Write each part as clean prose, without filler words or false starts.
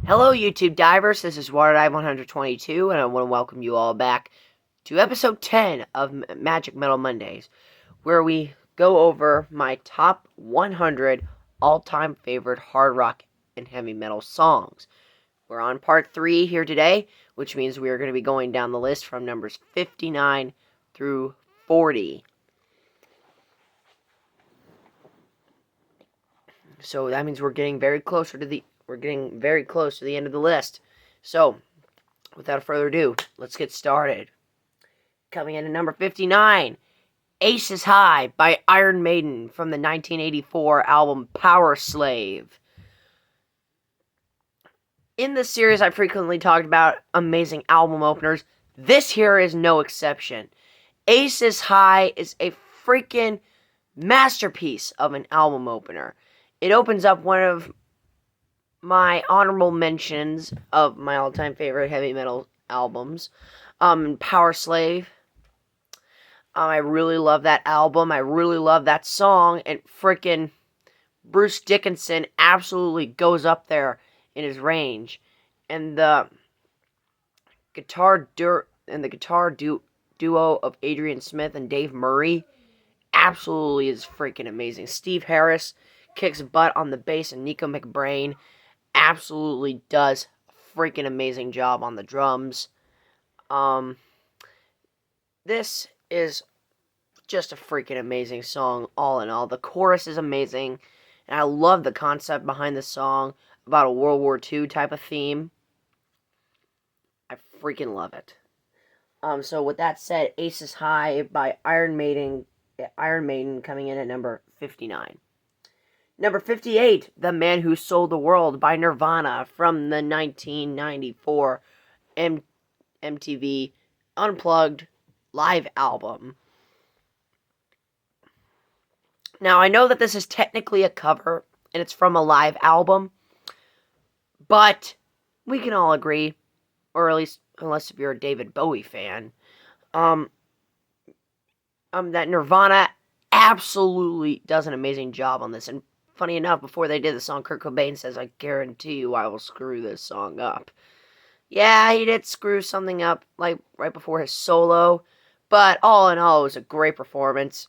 Hello, YouTube divers. This is WaterDive 122, and I want to welcome you all back to episode 10 of Magic Metal Mondays, where we go over my top 100 all-time favorite hard rock and heavy metal songs. We're on part 3 here today, which means we are going to be going down the list from numbers 59 through 40. So that means we're getting very close to the end of the list. So, without further ado, let's get started. Coming in at number 59, Ace is High by Iron Maiden from the 1984 album Powerslave. In this series, I frequently talked about amazing album openers. This here is no exception. Ace is High is a freaking masterpiece of an album opener. It opens up one of my honorable mentions of my all-time favorite heavy metal albums, Powerslave. I really love that album. I really love that song, and freaking Bruce Dickinson absolutely goes up there in his range, and the guitar duo of Adrian Smith and Dave Murray absolutely is freaking amazing. Steve Harris kicks butt on the bass, and Nico McBrain absolutely does a freaking amazing job on the drums. This is just a freaking amazing song, all in all. The chorus is amazing, and I love the concept behind the song about a World War II type of theme. I freaking love it. So with that said, Ace is High by Iron Maiden coming in at number 59. Number 58, The Man Who Sold the World by Nirvana from the 1994 MTV Unplugged live album. Now, I know that this is technically a cover, and it's from a live album, but we can all agree, or at least, unless if you're a David Bowie fan, that Nirvana absolutely does an amazing job on this. And funny enough, before they did the song, Kurt Cobain says, "I guarantee you I will screw this song up." Yeah, he did screw something up, like, right before his solo, but all in all, it was a great performance.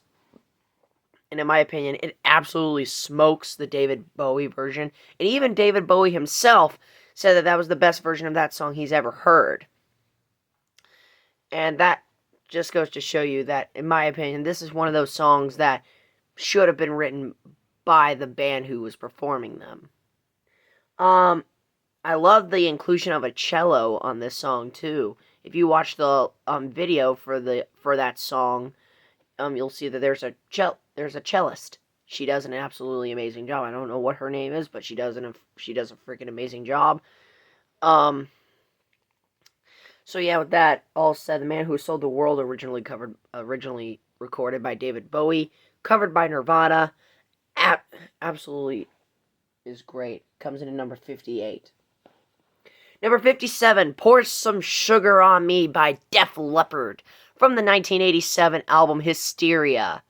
And in my opinion, it absolutely smokes the David Bowie version. And even David Bowie himself said that that was the best version of that song he's ever heard. And that just goes to show you that, in my opinion, this is one of those songs that should have been written by the band who was performing them. I love the inclusion of a cello on this song too. If you watch the video for that song, you'll see that there's a cellist. She does an absolutely amazing job. I don't know what her name is, but she does a freaking amazing job. So yeah, with that all said, The Man Who Sold the World originally recorded by David Bowie, covered by Nirvana, absolutely is great. Comes in at number 58. Number 57, Pour Some Sugar on Me by Def Leppard from the 1987 album Hysteria.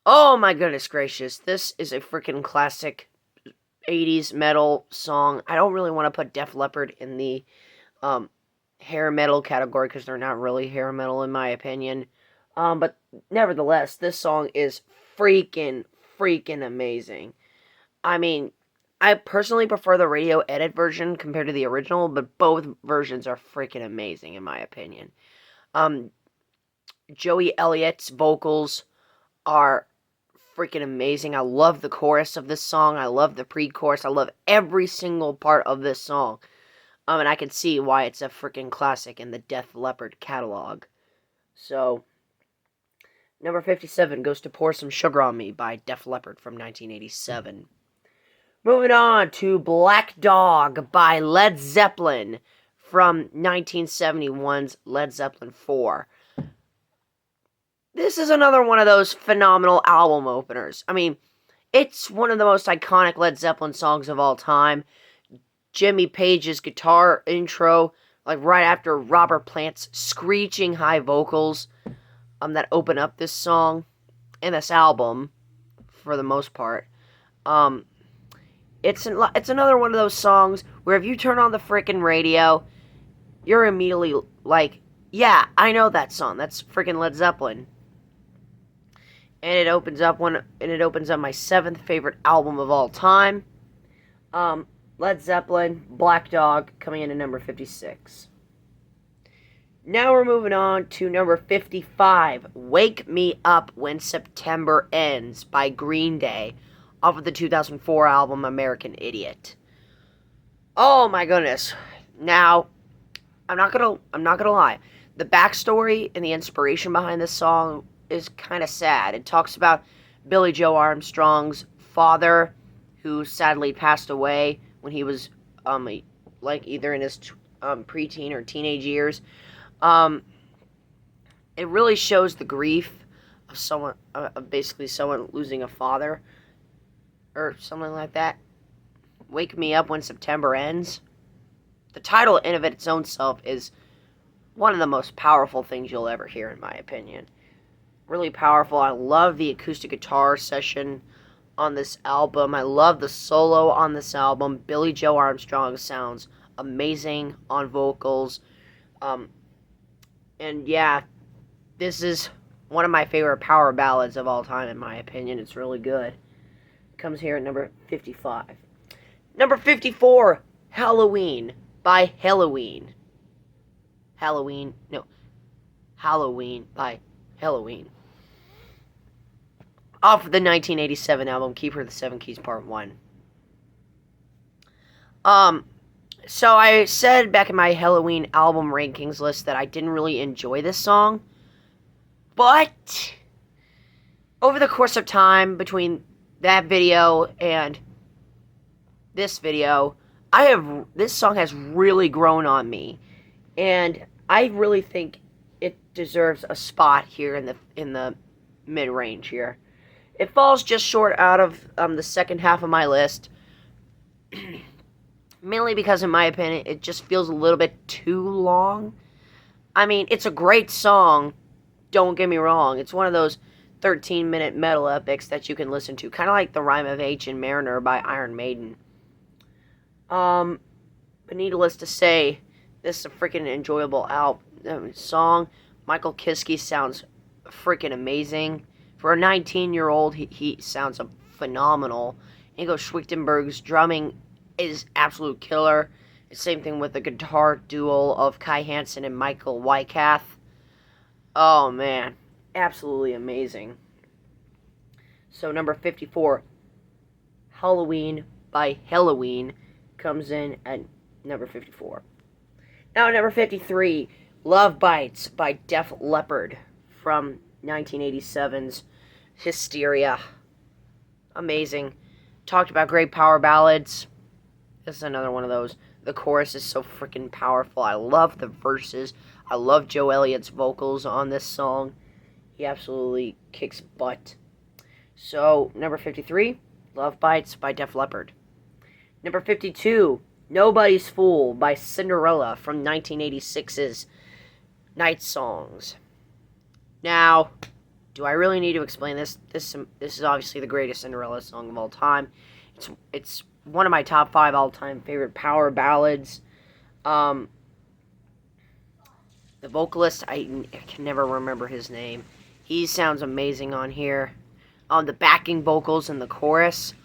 Oh my goodness gracious, this is a freaking classic 80s metal song. I don't really want to put Def Leppard in the hair metal category because they're not really hair metal in my opinion. But nevertheless, this song is freaking amazing. I mean, I personally prefer the radio edit version compared to the original, but both versions are freaking amazing in my opinion. Joey Elliott's vocals are freaking amazing. I love the chorus of this song. I love the pre-chorus. I love every single part of this song. And I can see why it's a freaking classic in the Def Leppard catalog. So, number 57 goes to Pour Some Sugar on Me by Def Leppard from 1987. Moving on to Black Dog by Led Zeppelin from 1971's Led Zeppelin 4. This is another one of those phenomenal album openers. I mean, it's one of the most iconic Led Zeppelin songs of all time. Jimmy Page's guitar intro, like right after Robert Plant's screeching high vocals, that open up this song and this album, for the most part. It's another one of those songs where if you turn on the frickin' radio, you're immediately like, yeah, I know that song. That's frickin' Led Zeppelin. And it opens up my 7th favorite album of all time. Led Zeppelin, Black Dog, coming in at number 56. Now we're moving on to number 55, Wake Me Up When September Ends by Green Day, off of the 2004 album American Idiot. Oh my goodness. Now, I'm not gonna lie. The backstory and the inspiration behind this song is kind of sad. It talks about Billy Joe Armstrong's father, who sadly passed away when he was like either in his preteen or teenage years. It really shows the grief of someone, basically someone losing a father or something like that. Wake Me Up When September Ends. The title in of its own self is one of the most powerful things you'll ever hear, in my opinion. Really powerful. I love the acoustic guitar session on this album. I love the solo on this album. Billy Joe Armstrong sounds amazing on vocals. And yeah, this is one of my favorite power ballads of all time, in my opinion. It's really good. It comes here at number 55. Number 54, Halloween by Helloween. Halloween by Helloween. Off of the 1987 album, Keeper of the Seven Keys Part 1. So I said back in my Halloween album rankings list that I didn't really enjoy this song. But over the course of time between that video and this video, this song has really grown on me. And I really think it deserves a spot here in the mid-range here. It falls just short out of the second half of my list. Mainly because, in my opinion, it just feels a little bit too long. I mean, it's a great song. Don't get me wrong. It's one of those 13-minute metal epics that you can listen to. Kind of like The Rime of Ancient Mariner by Iron Maiden. But needless to say, this is a freaking enjoyable song. Michael Kiske sounds freaking amazing. For a 19-year-old, he sounds phenomenal. Ingo Schwichtenberg's drumming is absolute killer. Same thing with the guitar duo of Kai Hansen and Michael Wykath. Oh man, absolutely amazing. So number 54, Halloween by Helloween, comes in at number 54. Now number 53, Love Bites by Def Leppard from 1987's Hysteria. Amazing. Talked about great power ballads. This is another one of those. The chorus is so freaking powerful. I love the verses. I love Joe Elliott's vocals on this song. He absolutely kicks butt. So, number 53, Love Bites by Def Leppard. Number 52, Nobody's Fool by Cinderella from 1986's Night Songs. Now, do I really need to explain this? This is obviously the greatest Cinderella song of all time. It's one of my top 5 all-time favorite power ballads. The vocalist, I can never remember his name. He sounds amazing on here. The backing vocals and the chorus,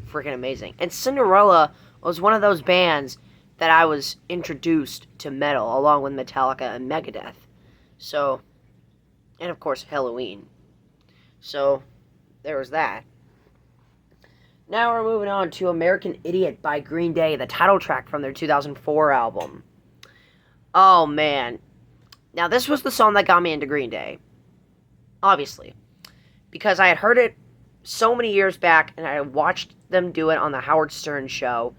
freaking amazing. And Cinderella was one of those bands that I was introduced to metal, along with Metallica and Megadeth. So, and of course, Halloween. So, there was that. Now we're moving on to American Idiot by Green Day, the title track from their 2004 album. Oh, man. Now, this was the song that got me into Green Day. Obviously. Because I had heard it so many years back, and I watched them do it on the Howard Stern show.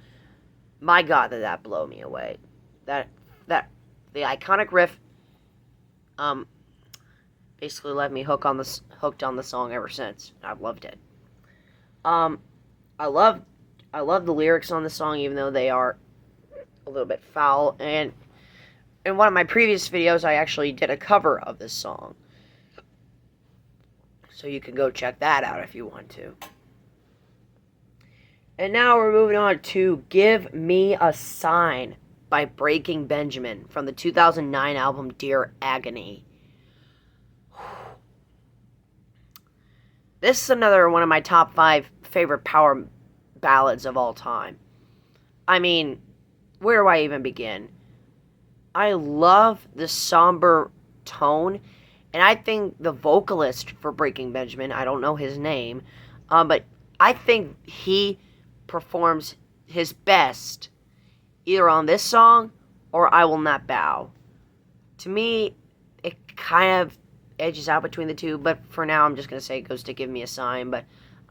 My God, did that blow me away. The iconic riff, basically left me hooked on the song ever since. I've loved it. I love the lyrics on the song, even though they are a little bit foul. And in one of my previous videos, I actually did a cover of this song. So you can go check that out if you want to. And now we're moving on to Give Me a Sign by Breaking Benjamin from the 2009 album Dear Agony. This is another one of my top 5 favorite power ballads of all time. I mean, where do I even begin? I love the somber tone, and I think the vocalist for Breaking Benjamin, I don't know his name, but I think he performs his best either on this song or I Will Not Bow. To me, it kind of edges out between the two, but for now I'm just going to say it goes to Give Me a Sign, but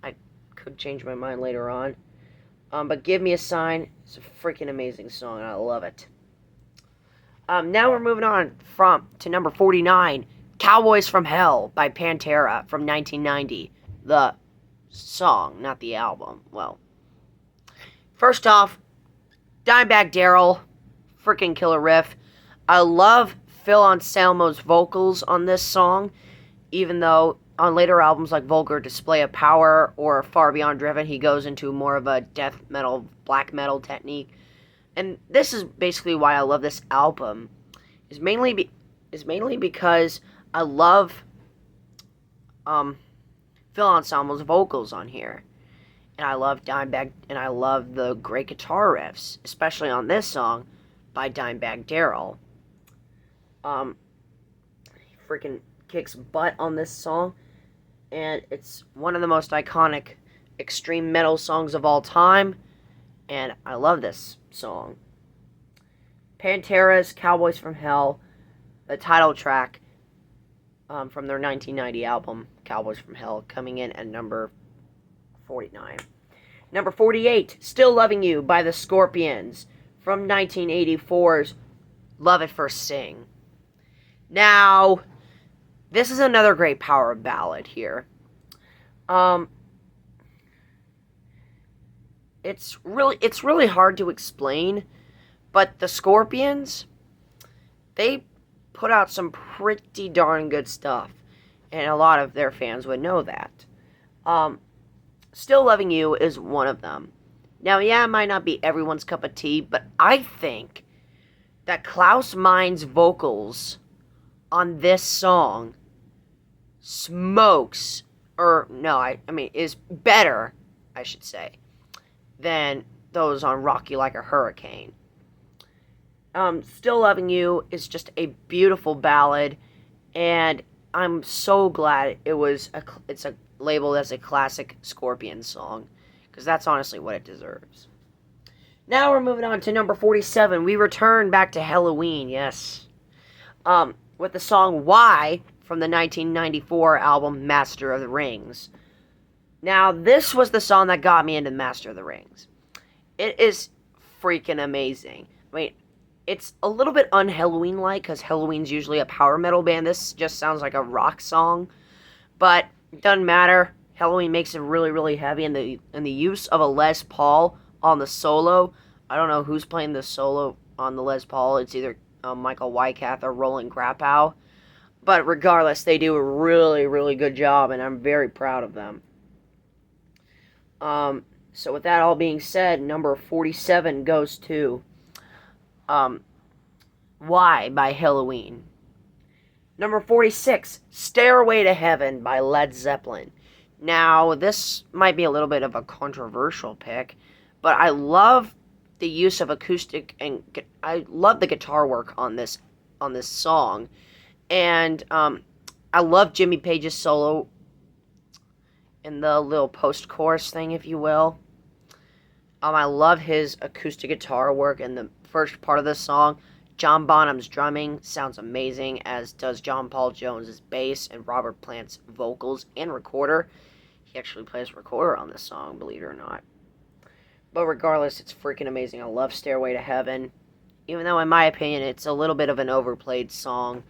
I could change my mind later on. But Give Me a Sign is a freaking amazing song, and I love it. Now we're moving on to number 49, Cowboys from Hell by Pantera from 1990. The song, not the album. Well, first off, Dimebag Darrell, freaking killer riff. I love Phil Anselmo's vocals on this song, even though on later albums like Vulgar Display of Power or Far Beyond Driven, he goes into more of a death metal, black metal technique. And this is basically why I love this album. Is mainly because I love Phil Anselmo's vocals on here. And I love Dimebag, and I love the great guitar riffs, especially on this song by Dimebag Darrell. He freaking kicks butt on this song, and it's one of the most iconic extreme metal songs of all time, and I love this song. Pantera's Cowboys from Hell, the title track from their 1990 album, Cowboys from Hell, coming in at number 49. Number 48, Still Loving You by the Scorpions from 1984's Love at First Sing. Now, this is another great power ballad here. It's really hard to explain, but the Scorpions, they put out some pretty darn good stuff, and a lot of their fans would know that. Still Loving You is one of them. Now, yeah, it might not be everyone's cup of tea, but I think that Klaus Meine's vocals on this song smokes, is better, I should say, than those on Rock You Like a Hurricane. Still Loving You is just a beautiful ballad, and I'm so glad it's labeled as a classic Scorpion song, because that's honestly what it deserves. Now we're moving on to number 47. We return back to Helloween, yes. With the song Why from the 1994 album Master of the Rings. Now, this was the song that got me into Master of the Rings. It is freaking amazing. I mean, it's a little bit un-Helloween-like, because Helloween's usually a power metal band. This just sounds like a rock song. But it doesn't matter. Helloween makes it really, really heavy, and the use of a Les Paul on the solo. I don't know who's playing the solo on the Les Paul. It's either Michael Wycath or Roland Grappow. But regardless, they do a really, really good job, and I'm very proud of them. So with that all being said, number 47 goes to Why by Helloween. Number 46, Stairway to Heaven by Led Zeppelin. Now, this might be a little bit of a controversial pick, but I love the use of acoustic, and I love the guitar work on this song. And I love Jimmy Page's solo in the little post-chorus thing, if you will. I love his acoustic guitar work in the first part of the song. John Bonham's drumming sounds amazing, as does John Paul Jones' bass and Robert Plant's vocals and recorder. He actually plays recorder on this song, believe it or not. But regardless, it's freaking amazing. I love Stairway to Heaven, even though in my opinion it's a little bit of an overplayed song.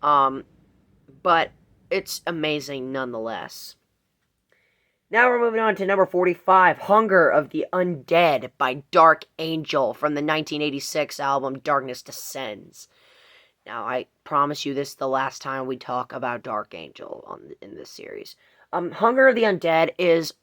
But it's amazing nonetheless. Now we're moving on to number 45, Hunger of the Undead by Dark Angel from the 1986 album Darkness Descends. Now, I promise you this is the last time we talk about Dark Angel in this series. Hunger of the Undead is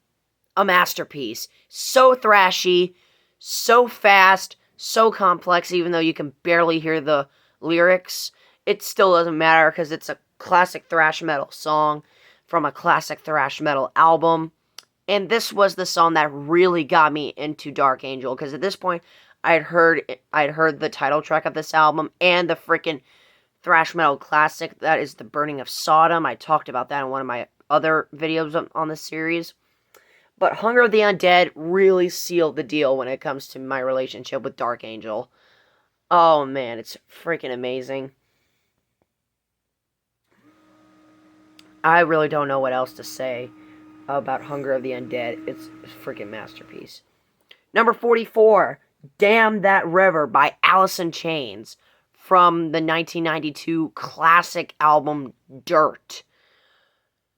a masterpiece. So thrashy, so fast, so complex, even though you can barely hear the lyrics. It still doesn't matter because it's a classic thrash metal song from a classic thrash metal album. And this was the song that really got me into Dark Angel, because at this point I'd heard the title track of this album and the freaking thrash metal classic that is The Burning of Sodom. I talked about that in one of my other videos on this series. But Hunger of the Undead really sealed the deal when it comes to my relationship with Dark Angel. Oh man, it's freaking amazing. I really don't know what else to say about Hunger of the Undead. It's a freaking masterpiece. Number 44, Damn That River by Alice in Chains from the 1992 classic album Dirt.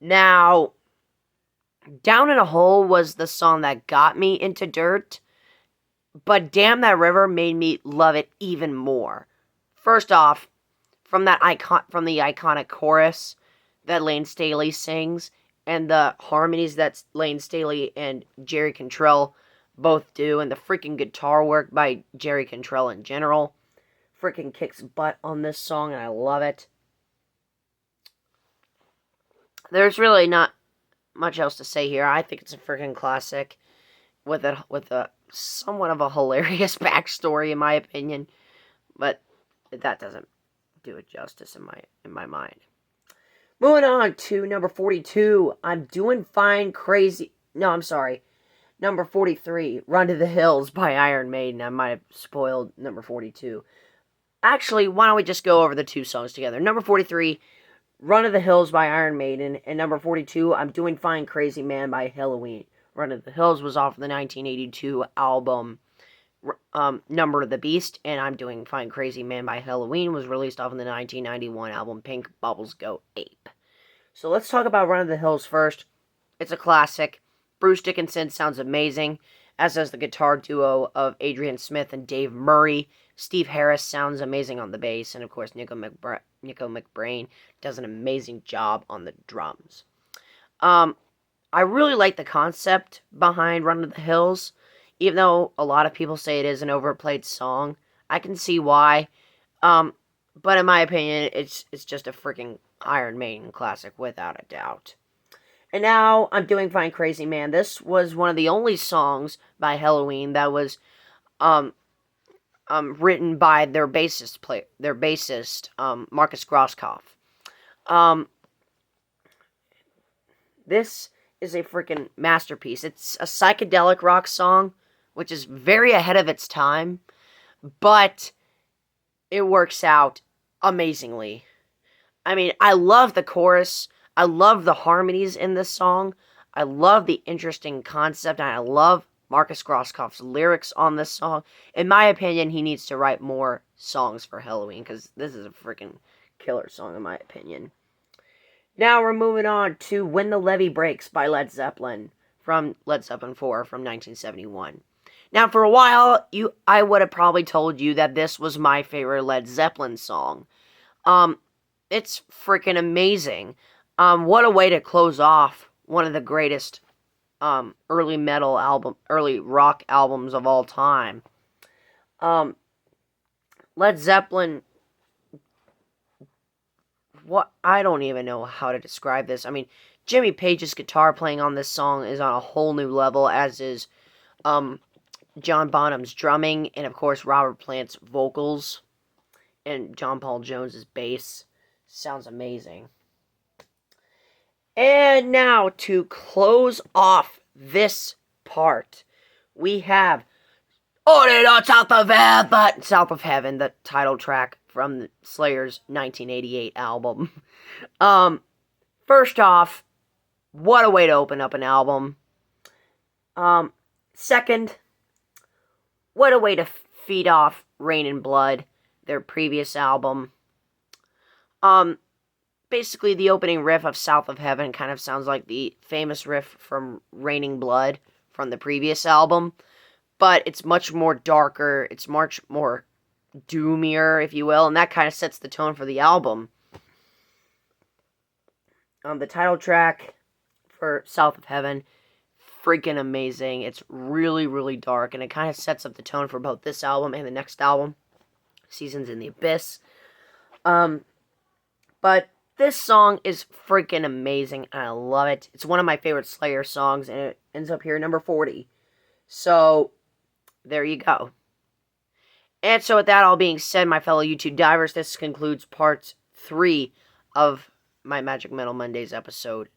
Now, Down in a Hole was the song that got me into Dirt, but Damn That River made me love it even more. First off, from the iconic chorus that Lane Staley sings, and the harmonies that Lane Staley and Jerry Cantrell both do, and the freaking guitar work by Jerry Cantrell in general, freaking kicks butt on this song, and I love it. There's really not much else to say here. I think it's a freaking classic with a somewhat of a hilarious backstory, in my opinion, but that doesn't do it justice in my mind. Moving on to number 42, I'm Doing Fine Crazy. No, I'm sorry. Number 43, Run to the Hills by Iron Maiden. I might have spoiled number 42. Actually, why don't we just go over the two songs together? Number 43, Run to the Hills by Iron Maiden. And number 42, I'm Doing Fine Crazy Man by Helloween. Run to the Hills was off the 1982 album Number of the Beast. And I'm Doing Fine Crazy Man by Helloween was released off of the 1991 album Pink Bubbles Go Ape. So let's talk about Run to the Hills first. It's a classic. Bruce Dickinson sounds amazing, as does the guitar duo of Adrian Smith and Dave Murray. Steve Harris sounds amazing on the bass, and of course Nico McBrain does an amazing job on the drums. I really like the concept behind Run to the Hills, even though a lot of people say it is an overplayed song. I can see why, but in my opinion, it's just a freaking Iron Maiden classic without a doubt. And now I'm Doing Fine Crazy Man. This was one of the only songs by Helloween that was written by their bassist Marcus Grosskopf. This is a freaking masterpiece. It's a psychedelic rock song, which is very ahead of its time, but it works out amazingly. I mean, I love the chorus. I love the harmonies in this song. I love the interesting concept, and I love Marcus Grosskopf's lyrics on this song. In my opinion, he needs to write more songs for Helloween, because this is a freaking killer song, in my opinion. Now we're moving on to When the Levee Breaks by Led Zeppelin, from Led Zeppelin 4 from 1971. Now, for a while, I would have probably told you that this was my favorite Led Zeppelin song. It's freaking amazing. What a way to close off one of the greatest early rock albums of all time. Led Zeppelin, I don't even know how to describe this. I mean, Jimmy Page's guitar playing on this song is on a whole new level, as is John Bonham's drumming, and of course Robert Plant's vocals, and John Paul Jones's bass. Sounds amazing. And now, to close off this part, we have South of Heaven, the title track from Slayer's 1988 album. First off, what a way to open up an album. Second, what a way to feed off Rain and Blood, their previous album. Basically, the opening riff of South of Heaven kind of sounds like the famous riff from Raining Blood from the previous album, but it's much more darker, it's much more doomier, if you will, and that kind of sets the tone for the album. The title track for South of Heaven, freaking amazing. It's really, really dark, and it kind of sets up the tone for both this album and the next album, Seasons in the Abyss. But this song is freaking amazing, and I love it. It's one of my favorite Slayer songs, and it ends up here number 40. So, there you go. And so with that all being said, my fellow YouTube divers, this concludes part 3 of my Magic Metal Mondays episode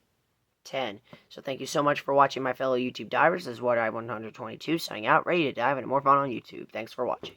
10. So thank you so much for watching, my fellow YouTube divers. This is What I 122 signing out, ready to dive into more fun on YouTube. Thanks for watching.